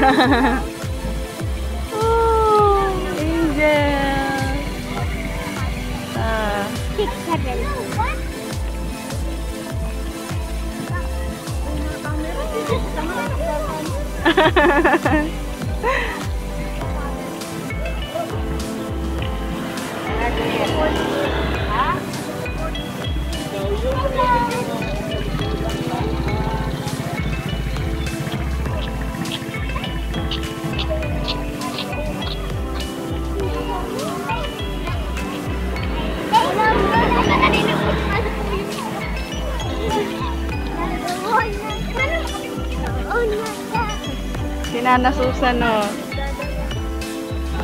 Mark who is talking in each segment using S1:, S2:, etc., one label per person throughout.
S1: Oh, Angel.
S2: 6, 7.
S1: Si Nana Susan, oh.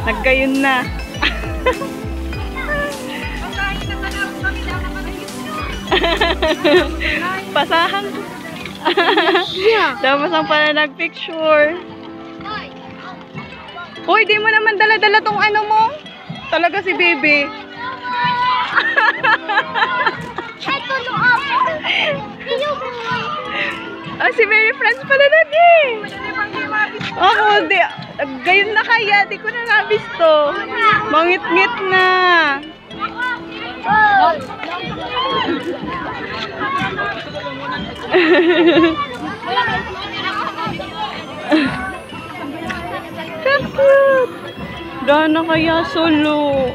S1: Naggayon na. Pasahan. Dapat ang pala nagpicture. Uy, di mo naman dala-dala tong ano mo. Talaga si Baby. Ah, si Mary Friends pala lagi. Ako, di. Gayon na kaya. Di ko na nabisto. Mangit-ngit na. Takot. Dana kaya solo.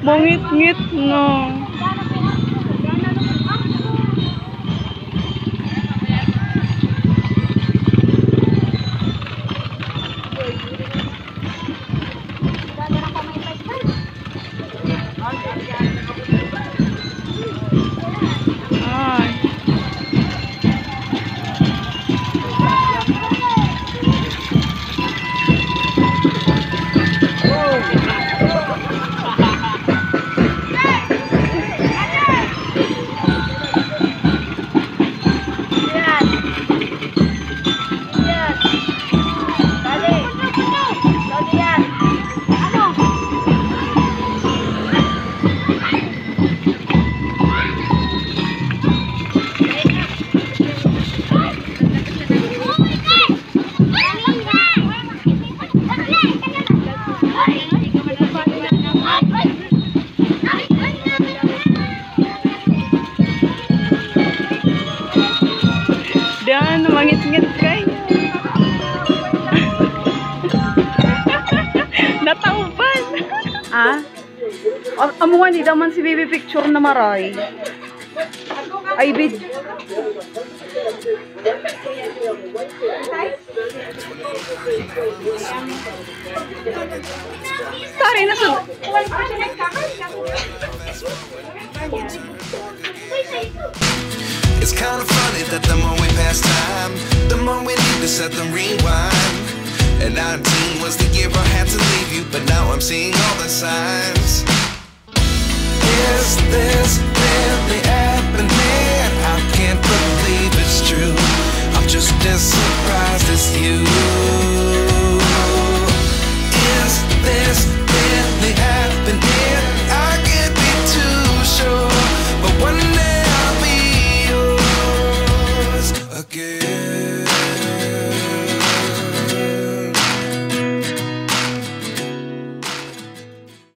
S1: Mangit-ngit na. Dan, mangit-ngit kayo. Natauban. Ah? Amo nga, di daman si Baby picture na maray. Ay, bid. Sorry, nasud.
S3: It's kind of funny that the more we pass time, the more we need to set the rewind. And 19 was the year I had to leave you, but now I'm seeing all the signs. Is there